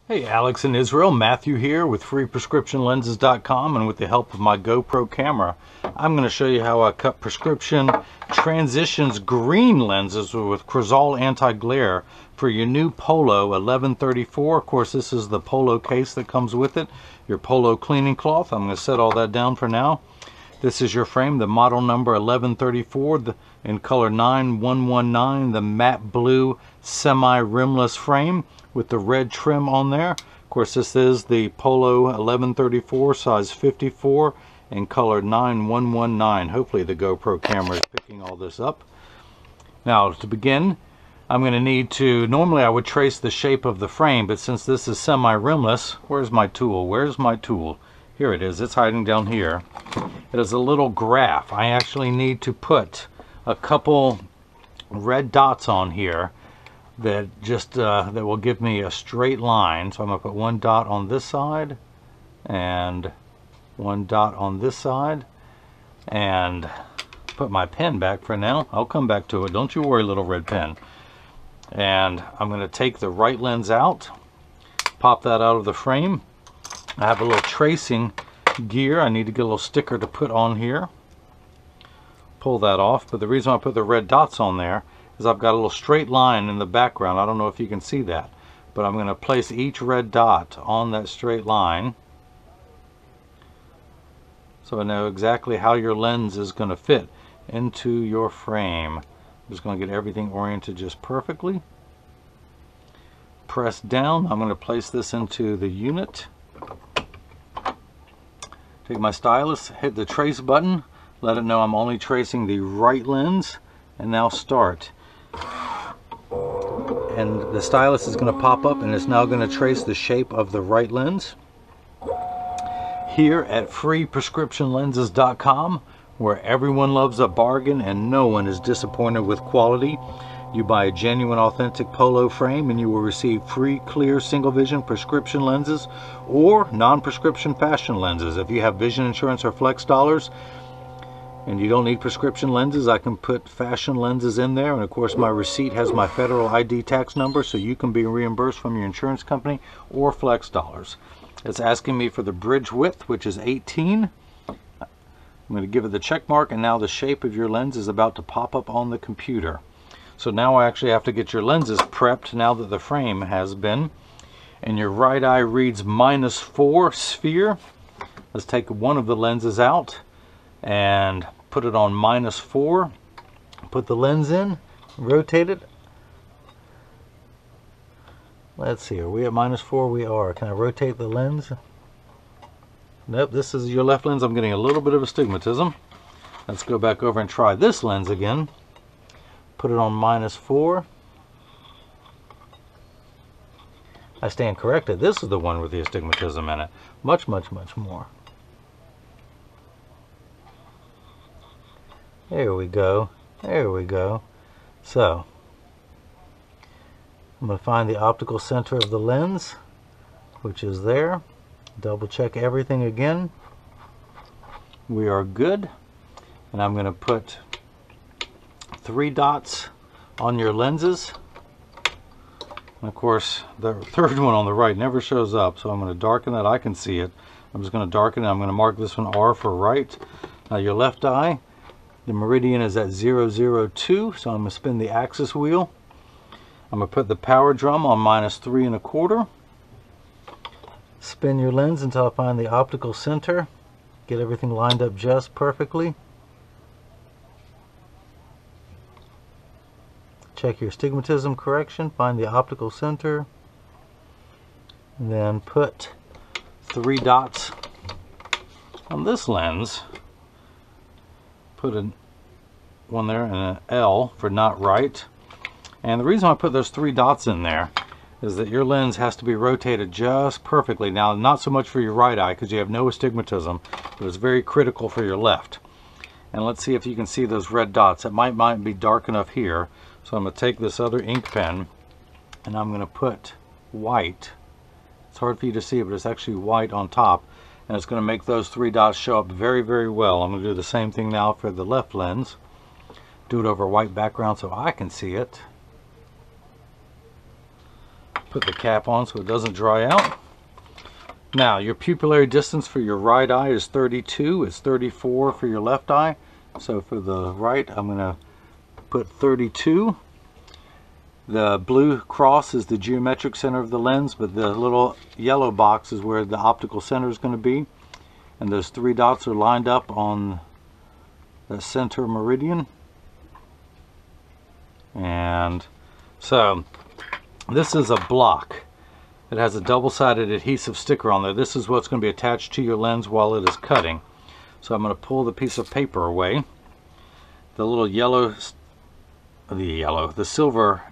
Hey, Alex in Israel, Matthew here with freeprescriptionlenses.com, and with the help of my GoPro camera, I'm going to show you how I cut prescription transitions green lenses with Crizal anti-glare for your new Polo 1134. Of course, this is the Polo case that comes with it, your Polo cleaning cloth. I'm going to set all that down for now. This is your frame, the model number 1134 in color 9119, the matte blue semi-rimless frame with the red trim on there. Of course, this is the Polo 1134 size 54 in color 9119. Hopefully the GoPro camera is picking all this up. Now, to begin, I'm going to need to, normally I would trace the shape of the frame, but since this is semi-rimless, where's my tool? Where's my tool? Here it is. It's hiding down here. It is a little graph. I actually need to put a couple red dots on here that just that will give me a straight line. So I'm going to put one dot on this side and one dot on this side, and put my pen back for now. I'll come back to it. Don't you worry, little red pen. And I'm going to take the right lens out, pop that out of the frame. I have a little tracing gear. I need to get a little sticker to put on here. Pull that off. But the reason I put the red dots on there is I've got a little straight line in the background. I don't know if you can see that, but I'm going to place each red dot on that straight line so I know exactly how your lens is going to fit into your frame. I'm just going to get everything oriented just perfectly. Press down. I'm going to place this into the unit. Take my stylus, hit the trace button, let it know I'm only tracing the right lens, and now start. And the stylus is going to pop up and it's now going to trace the shape of the right lens. Here at freeprescriptionlenses.com, where everyone loves a bargain and no one is disappointed with quality, you buy a genuine authentic Polo frame and you will receive free clear single vision prescription lenses or non-prescription fashion lenses. If you have vision insurance or flex dollars and you don't need prescription lenses, I can put fashion lenses in there. And of course my receipt has my federal ID tax number, so you can be reimbursed from your insurance company or flex dollars. It's asking me for the bridge width, which is 18. I'm going to give it the check mark, and now the shape of your lens is about to pop up on the computer. So now I actually have to get your lenses prepped now that the frame has been. And your right eye reads -4 sphere. Let's take one of the lenses out and put it on -4. Put the lens in, rotate it. Let's see, are we at -4? We are. Can I rotate the lens? Nope, this is your left lens. I'm getting a little bit of astigmatism. Let's go back over and try this lens again. Put it on -4. I stand corrected. This is the one with the astigmatism in it. Much, much, much more. There we go. There we go. So, I'm going to find the optical center of the lens, which is there. Double check everything again. We are good. And I'm going to put 3 dots on your lenses. And of course, the third one on the right never shows up, so I'm going to darken that. I can see it. I'm just going to darken it. I'm going to mark this one R for right. Now your left eye, the meridian is at 002, so I'm going to spin the axis wheel. I'm going to put the power drum on -3 1/4. Spin your lens until I find the optical center. Get everything lined up just perfectly. Check your astigmatism correction, find the optical center, and then put 3 dots on this lens. Put one there and an L for not right. And the reason I put those 3 dots in there is that your lens has to be rotated just perfectly. Now, not so much for your right eye because you have no astigmatism, but it's very critical for your left. And let's see if you can see those red dots. It might be dark enough here. So I'm going to take this other ink pen and I'm going to put white. It's hard for you to see, but it's actually white on top. And it's going to make those 3 dots show up very, very well. I'm going to do the same thing now for the left lens. Do it over a white background so I can see it. Put the cap on so it doesn't dry out. Now, your pupillary distance for your right eye is 32. It's 34 for your left eye. So for the right, I'm going to put 32. The blue cross is the geometric center of the lens, but the little yellow box is where the optical center is going to be. And those 3 dots are lined up on the center meridian. And so this is a block. It has a double-sided adhesive sticker on there. This is what's going to be attached to your lens while it is cutting. So I'm going to pull the piece of paper away. The little the silver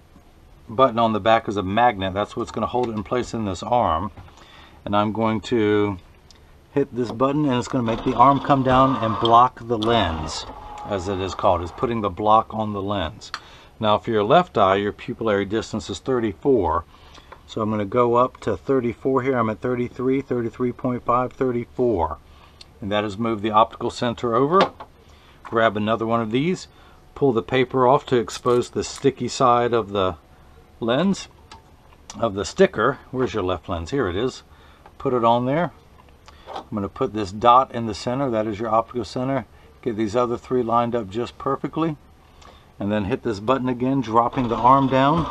button on the back is a magnet. That's what's going to hold it in place in this arm. And I'm going to hit this button, and it's going to make the arm come down and block the lens, as it is called. It's putting the block on the lens. Now for your left eye, your pupillary distance is 34. So I'm going to go up to 34 here. I'm at 33, 33.5, 34. And that has moved the optical center over. Grab another one of these. Pull the paper off to expose the sticky side of the lens, of the sticker. Where's your left lens? Here it is. Put it on there. I'm going to put this dot in the center. That is your optical center. Get these other 3 lined up just perfectly. And then hit this button again, dropping the arm down.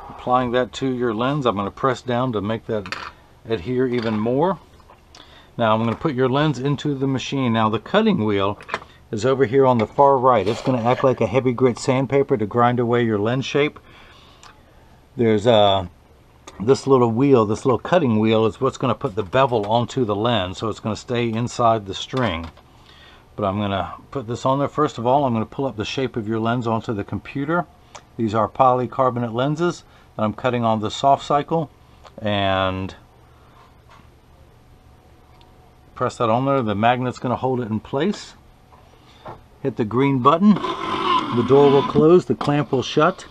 Applying that to your lens. I'm going to press down to make that adhere even more. Now I'm going to put your lens into the machine. Now the cutting wheel is over here on the far right. It's going to act like a heavy grit sandpaper to grind away your lens shape. There's this little wheel, this little cutting wheel is what's going to put the bevel onto the lens, so it's going to stay inside the string. But I'm going to put this on there. First of all, I'm going to pull up the shape of your lens onto the computer. These are polycarbonate lenses that I'm cutting on the soft cycle, and press that on there. The magnet's going to hold it in place. Hit the green button. The door will close, the clamp will shut,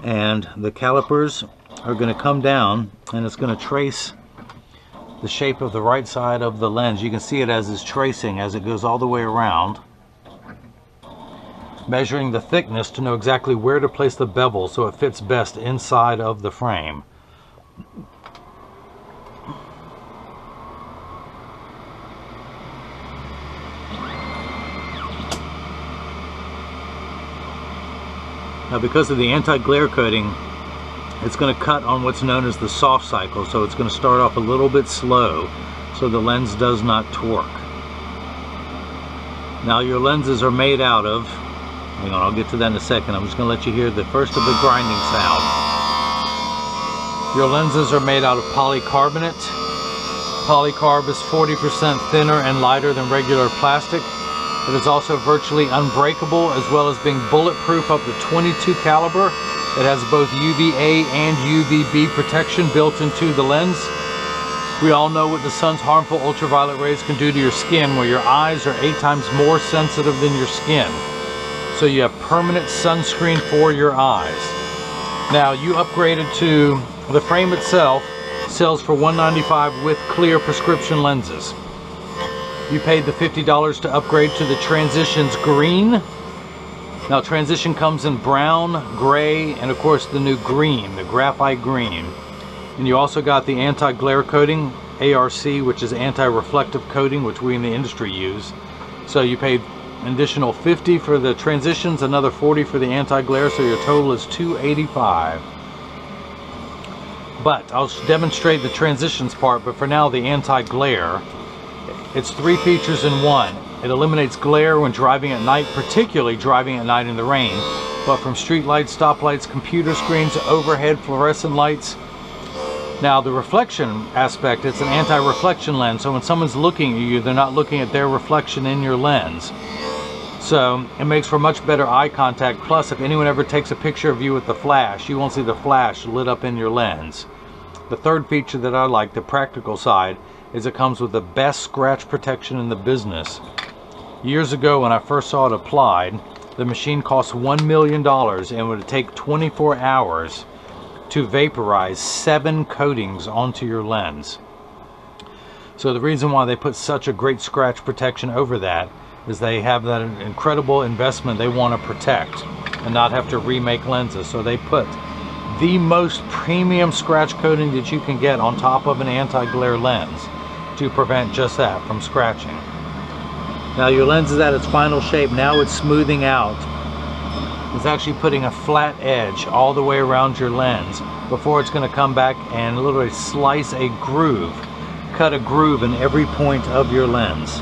and the calipers are going to come down, and it's going to trace the shape of the right side of the lens. You can see it as it's tracing as it goes all the way around, measuring the thickness to know exactly where to place the bevel so it fits best inside of the frame. Now because of the anti-glare coating, it's going to cut on what's known as the soft cycle, so it's going to start off a little bit slow so the lens does not torque. Now your lenses are made out of, hang on, I'll get to that in a second. I'm just going to let you hear the first of the grinding sound. Your lenses are made out of polycarbonate. Polycarb is 40% thinner and lighter than regular plastic. It is also virtually unbreakable, as well as being bulletproof up to 22 caliber. It has both UVA and UVB protection built into the lens. We all know what the sun's harmful ultraviolet rays can do to your skin, where your eyes are 8 times more sensitive than your skin. So you have permanent sunscreen for your eyes. Now you upgraded to the frame itself, sells for $195 with clear prescription lenses. You paid the $50 to upgrade to the Transitions Green. Now Transition comes in brown, gray, and of course the new green, the graphite green. And you also got the anti-glare coating, ARC, which is anti-reflective coating, which we in the industry use. So you paid an additional $50 for the Transitions, another $40 for the anti-glare, so your total is $285. But I'll demonstrate the Transitions part, but for now the anti-glare. It's 3 features in one. It eliminates glare when driving at night, particularly driving at night in the rain, but from street lights, stoplights, computer screens, overhead fluorescent lights. Now the reflection aspect, it's an anti-reflection lens, so when someone's looking at you, they're not looking at their reflection in your lens. So it makes for much better eye contact. Plus, if anyone ever takes a picture of you with the flash, you won't see the flash lit up in your lens. The third feature that I like, the practical side, is it comes with the best scratch protection in the business. Years ago when I first saw it applied, the machine cost $1 million and would take 24 hours to vaporize 7 coatings onto your lens. So the reason why they put such a great scratch protection over that is they have that incredible investment they want to protect. and not have to remake lenses. So they put the most premium scratch coating that you can get on top of an anti-glare lens to prevent just that from scratching. Now your lens is at its final shape. Now it's smoothing out. It's actually putting a flat edge all the way around your lens before it's going to come back and literally slice a groove, cut a groove in every point of your lens.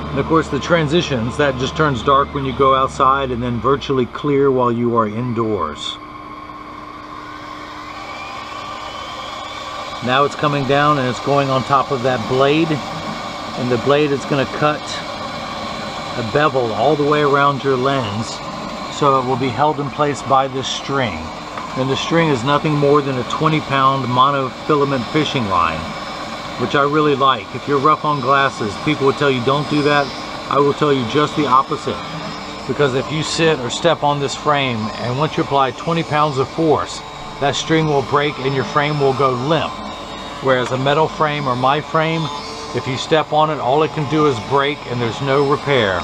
And of course the transitions, that just turns dark when you go outside and then virtually clear while you are indoors. Now it's coming down and it's going on top of that blade, and the blade is going to cut a bevel all the way around your lens, so it will be held in place by this string. And the string is nothing more than a 20-pound monofilament fishing line, which I really like. If you're rough on glasses, people will tell you don't do that. I will tell you just the opposite, because if you sit or step on this frame and once you apply 20 pounds of force, that string will break and your frame will go limp. Whereas a metal frame or my frame, if you step on it, all it can do is break and there's no repair.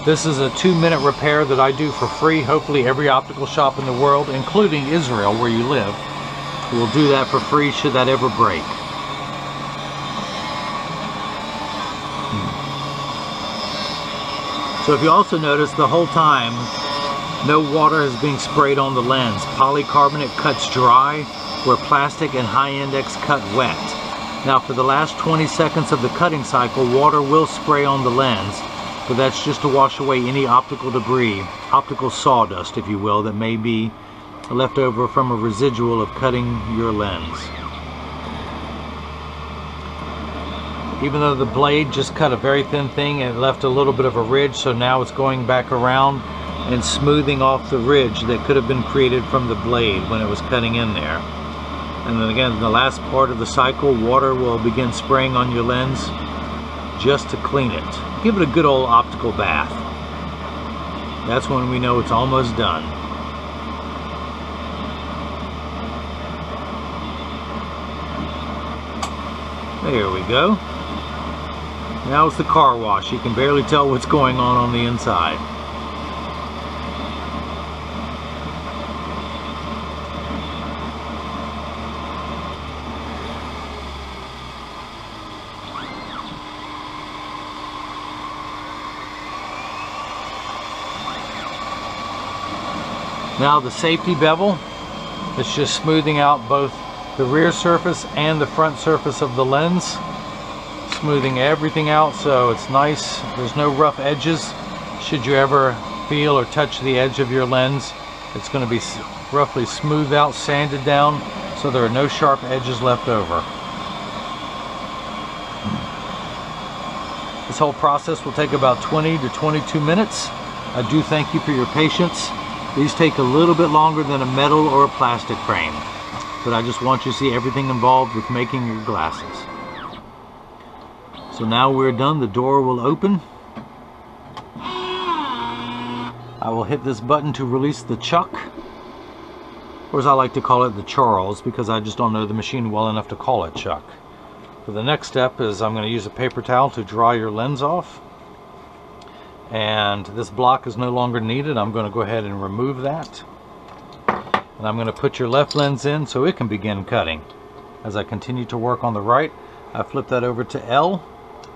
This is a 2-minute repair that I do for free. Hopefully every optical shop in the world, including Israel where you live, will do that for free should that ever break. So if you also notice, the whole time no water is being sprayed on the lens. Polycarbonate cuts dry where plastic and high index cut wet. Now for the last 20 seconds of the cutting cycle, water will spray on the lens, but that's just to wash away any optical debris, optical sawdust if you will, that may be left over from a residual of cutting your lens. Even though the blade just cut a very thin thing and it left a little bit of a ridge, so now it's going back around and smoothing off the ridge that could have been created from the blade when it was cutting in there. And then again, in the last part of the cycle, water will begin spraying on your lens just to clean it. Give it a good old optical bath. That's when we know it's almost done. There we go. Now it's the car wash. You can barely tell what's going on the inside. Now the safety bevel, it's just smoothing out both the rear surface and the front surface of the lens. Smoothing everything out so it's nice. There's no rough edges. Should you ever feel or touch the edge of your lens, it's going to be roughly smoothed out, sanded down, so there are no sharp edges left over. This whole process will take about 20 to 22 minutes. I do thank you for your patience. These take a little bit longer than a metal or a plastic frame, but I just want you to see everything involved with making your glasses. So now we're done. The door will open. I will hit this button to release the chuck, or as I like to call it, the Charles, because I just don't know the machine well enough to call it chuck. So the next step is I'm going to use a paper towel to dry your lens off. And this block is no longer needed. I'm going to go ahead and remove that. And I'm going to put your left lens in so it can begin cutting. As I continue to work on the right, I flip that over to L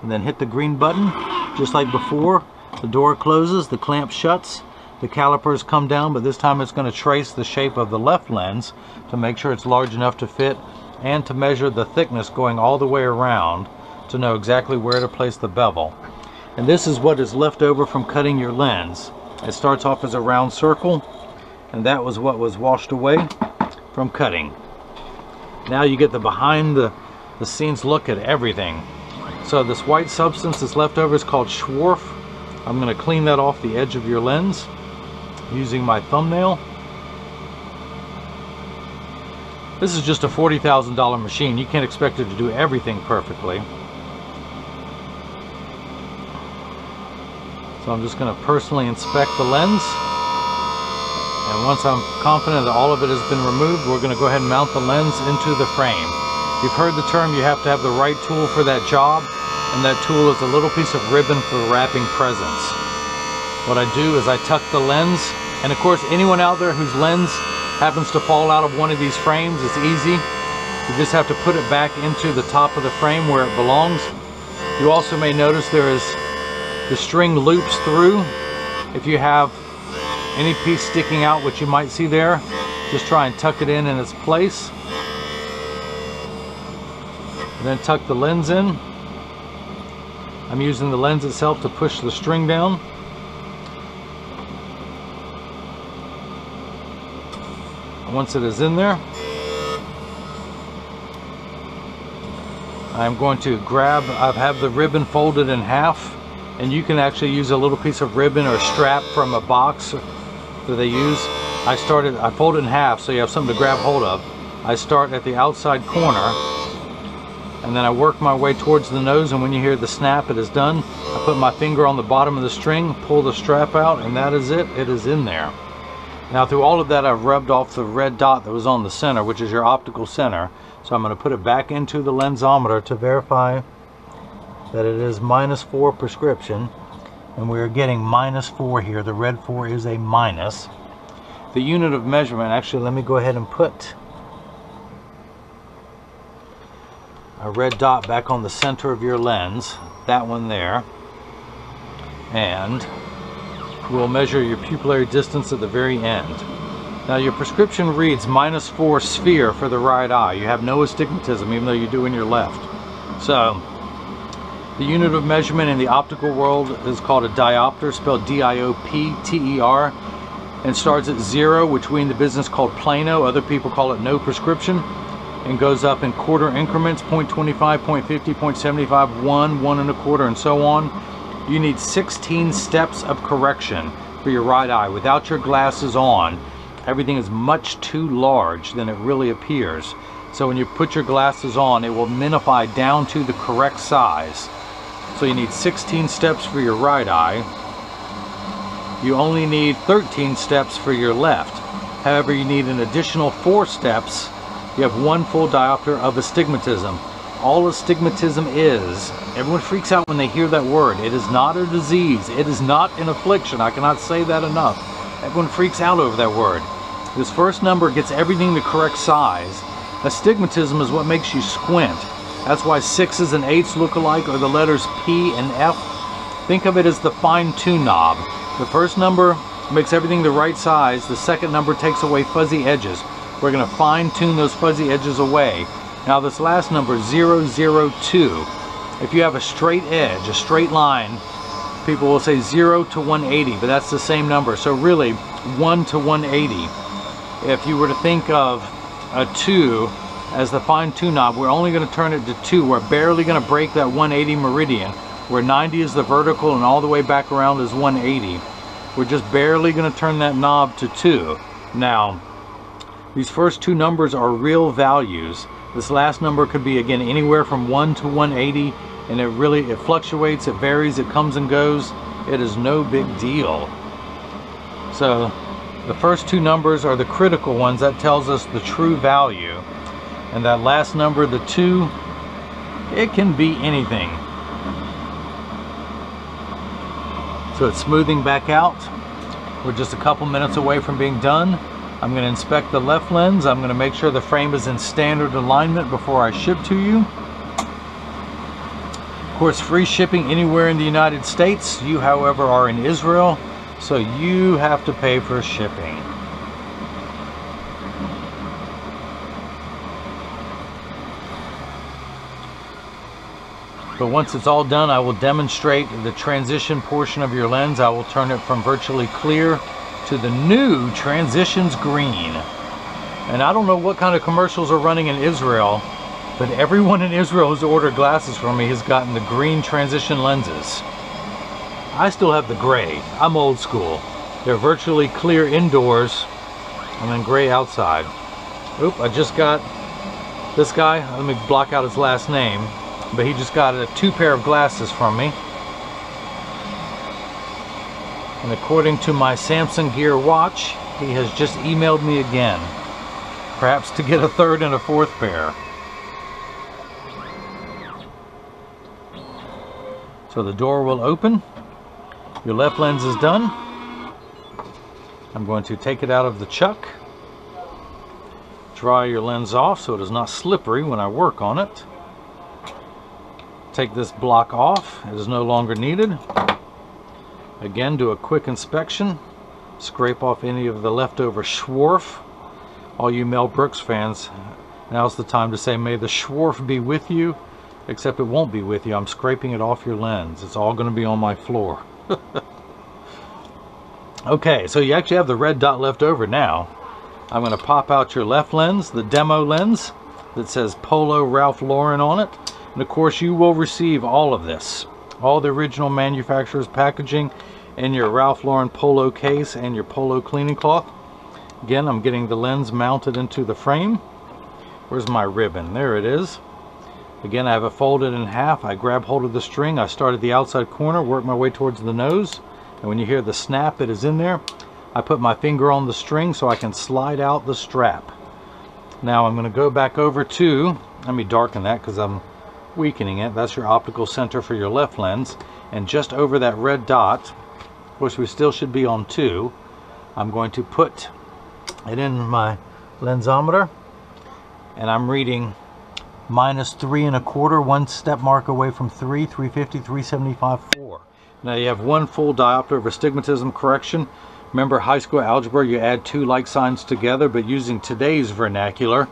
and then hit the green button. Just like before, the door closes, the clamp shuts, the calipers come down, but this time it's going to trace the shape of the left lens to make sure it's large enough to fit and to measure the thickness going all the way around to know exactly where to place the bevel. And this is what is left over from cutting your lens. It starts off as a round circle, and that was what was washed away from cutting. Now you get the behind the scenes look at everything. So this white substance that's left over is called Schwarf. I'm going to clean that off the edge of your lens using my thumbnail. This is just a $40,000 machine. You can't expect it to do everything perfectly. So I'm just going to personally inspect the lens, and once I'm confident that all of it has been removed, we're going to go ahead and mount the lens into the frame. You've heard the term, you have to have the right tool for that job. and that tool is a little piece of ribbon for wrapping presents. What I do is I tuck the lens, and of course anyone out there whose lens happens to fall out of one of these frames, it's easy. You just have to put it back into the top of the frame where it belongs. You also may notice there is the string loops through. If you have any piece sticking out, which you might see there, just try and tuck it in its place. And then tuck the lens in. I'm using the lens itself to push the string down. Once it is in there, I'm going to grab, I have the ribbon folded in half, and you can actually use a little piece of ribbon or strap from a box that they use. I fold it in half so you have something to grab hold of. I start at the outside corner, and then I work my way towards the nose, and when you hear the snap, it is done. I put my finger on the bottom of the string, pull the strap out, and that is it. It is in there. Now through all of that, I've rubbed off the red dot that was on the center, which is your optical center. So I'm going to put it back into the lensometer to verify that it is -4 prescription. And we're getting -4 here. The red 4 is a minus. The unit of measurement, actually let me go ahead and put a red dot back on the center of your lens. That one there. And we'll measure your pupillary distance at the very end. Now your prescription reads -4 sphere for the right eye. You have no astigmatism even though you do in your left. So the unit of measurement in the optical world is called a diopter, spelled D-I-O-P-T-E-R, and starts at 0, which we in the business called plano. Other people call it no prescription, and goes up in quarter increments, 0.25, 0.50, 0.75, 1, 1 1/4, and so on. You need 16 steps of correction for your right eye. Without your glasses on, everything is much too large than it really appears. So when you put your glasses on, it will minify down to the correct size. So you need 16 steps for your right eye. You only need 13 steps for your left. However, you need an additional 4 steps. You have 1 full diopter of astigmatism. All astigmatism is, everyone freaks out when they hear that word. It is not a disease. It is not an affliction. I cannot say that enough. Everyone freaks out over that word. This first number gets everything the correct size. Astigmatism is what makes you squint. That's why 6s and 8s look alike, or the letters P and F. Think of it as the fine-tune knob. The first number makes everything the right size. The second number takes away fuzzy edges. We're going to fine-tune those fuzzy edges away. Now this last number, 002, if you have a straight edge, a straight line, people will say 0 to 180, but that's the same number. So really, 1 to 180. If you were to think of a 2 as the fine-tune knob, we're only going to turn it to 2. We're barely going to break that 180 meridian, where 90 is the vertical and all the way back around is 180. We're just barely going to turn that knob to 2. Now, these first 2 numbers are real values. This last number could be, again, anywhere from 1 to 180, and it fluctuates, it varies, it comes and goes. It is no big deal. So the first 2 numbers are the critical ones. That tells us the true value. And that last number, the 2, it can be anything. So it's smoothing back out. We're just a couple minutes away from being done. I'm going to inspect the left lens. I'm going to make sure the frame is in standard alignment before I ship to you. Of course, free shipping anywhere in the United States. You, however, are in Israel, so you have to pay for shipping. But once it's all done, I will demonstrate the transition portion of your lens. I will turn it from virtually clear to the new transitions green. And I don't know what kind of commercials are running in Israel, but everyone in Israel who's ordered glasses from me has gotten the green transition lenses. I still have the gray. I'm old school. They're virtually clear indoors and then gray outside. Oop, I just got this guy. Let me block out his last name, but he just got 2 pair of glasses from me. And according to my Samsung Gear watch, he has just emailed me again, perhaps to get a 3rd and a 4th pair. So the door will open. Your left lens is done. I'm going to take it out of the chuck. Dry your lens off so it is not slippery when I work on it. Take this block off. It is no longer needed. Again, do a quick inspection. Scrape off any of the leftover swarf. All you Mel Brooks fans, now's the time to say, may the swarf be with you. Except it won't be with you. I'm scraping it off your lens. It's all going to be on my floor. Okay, so you actually have the red dot left over now. I'm going to pop out your left lens, the demo lens that says Polo Ralph Lauren on it. And of course you will receive all of this. All the original manufacturer's packaging in your Ralph Lauren Polo case and your Polo cleaning cloth. Again, I'm getting the lens mounted into the frame. Where's my ribbon? There it is. Again, I have it folded in half. I grab hold of the string. I start at the outside corner, work my way towards the nose. And when you hear the snap, it is in there. I put my finger on the string so I can slide out the strap. Now I'm going to go back over to, let me darken that because I'm weakening it. That's your optical center for your left lens. And just over that red dot, which we still should be on 2, I'm going to put it in my lensometer. And I'm reading -3 1/4, 1 step mark away from 3, 350, 375, 4. Now you have 1 full diopter of astigmatism correction. Remember high school algebra, you add 2 like signs together, but using today's vernacular,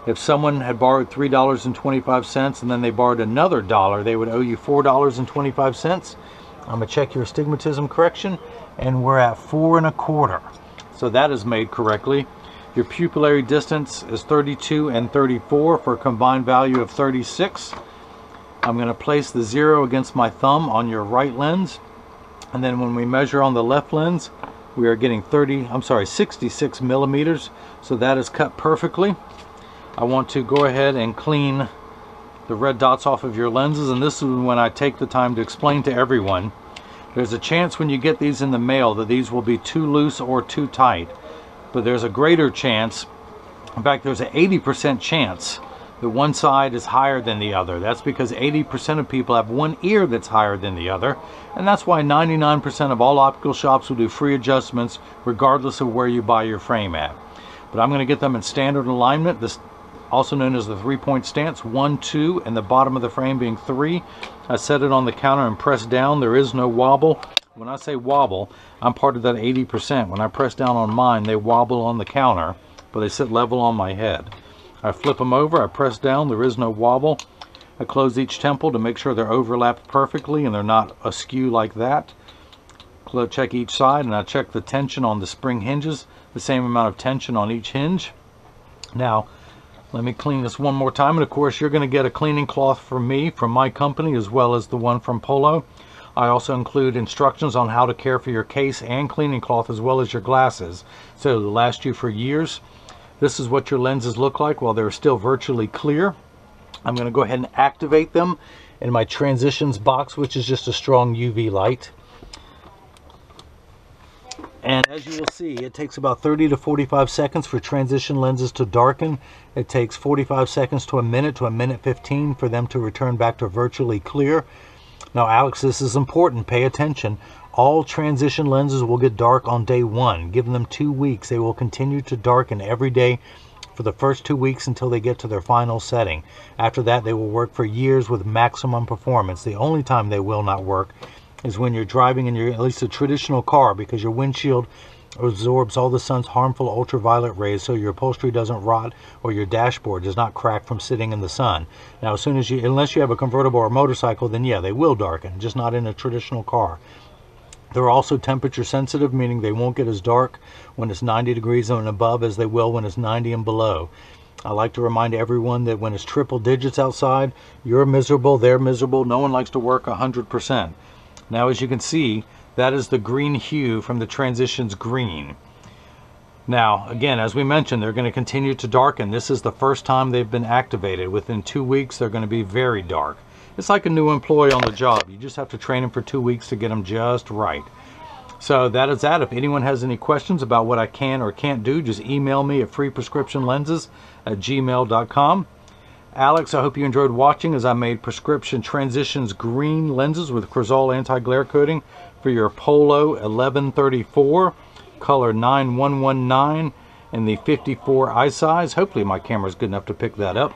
if someone had borrowed $3.25 and then they borrowed another $1, they would owe you $4.25. I'm going to check your astigmatism correction, and we're at 4 1/4. So that is made correctly. Your pupillary distance is 32 and 34 for a combined value of 36. I'm going to place the 0 against my thumb on your right lens, and then when we measure on the left lens, we are getting 66 millimeters, so that is cut perfectly. I want to go ahead and clean the red dots off of your lenses, and this is when I take the time to explain to everyone. There's a chance when you get these in the mail that these will be too loose or too tight, but there's a greater chance, in fact there's an 80% chance that one side is higher than the other. That's because 80% of people have one ear that's higher than the other, and that's why 99% of all optical shops will do free adjustments regardless of where you buy your frame at. But I'm going to get them in standard alignment, this also known as the 3-point stance, 1, 2, and the bottom of the frame being 3. I set it on the counter and press down. There is no wobble. When I say wobble, I'm part of that 80%. When I press down on mine, they wobble on the counter, but they sit level on my head. I flip them over, I press down, there is no wobble. I close each temple to make sure they're overlapped perfectly and they're not askew like that. Check each side, and I check the tension on the spring hinges, the same amount of tension on each hinge. Now, let me clean this one more time, and of course you're going to get a cleaning cloth from me, from my company, as well as the one from Polo. I also include instructions on how to care for your case and cleaning cloth as well as your glasses, so it'll last you for years. This is what your lenses look like while they're still virtually clear. I'm going to go ahead and activate them in my transitions box, which is just a strong UV light. And as you will see, it takes about 30 to 45 seconds for transition lenses to darken. It takes 45 seconds to a minute 15 for them to return back to virtually clear. Now, Alex, this is important. Pay attention. All transition lenses will get dark on day 1. Give them 2 weeks. They will continue to darken every day for the first 2 weeks until they get to their final setting. After that, they will work for years with maximum performance. The only time they will not work is when you're driving in at least a traditional car, because your windshield absorbs all the sun's harmful ultraviolet rays so your upholstery doesn't rot or your dashboard does not crack from sitting in the sun. Now, unless you have a convertible or a motorcycle, then yeah, they will darken, just not in a traditional car. They're also temperature sensitive, meaning they won't get as dark when it's 90 degrees and above as they will when it's 90 and below. I like to remind everyone that when it's triple digits outside, you're miserable, they're miserable. No one likes to work 100%. Now, as you can see, that is the green hue from the transitions green. Now, again, as we mentioned, they're going to continue to darken. This is the first time they've been activated. Within 2 weeks, they're going to be very dark. It's like a new employee on the job. You just have to train them for 2 weeks to get them just right. So that is that. If anyone has any questions about what I can or can't do, just email me at freeprescriptionlenses@gmail.com. Alex, I hope you enjoyed watching as I made prescription transitions green lenses with Crizal anti-glare coating for your Polo 1134, color 9119, and the 54 eye size. Hopefully my camera is good enough to pick that up.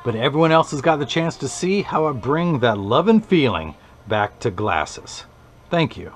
But everyone else has got the chance to see how I bring that love and feeling back to glasses. Thank you.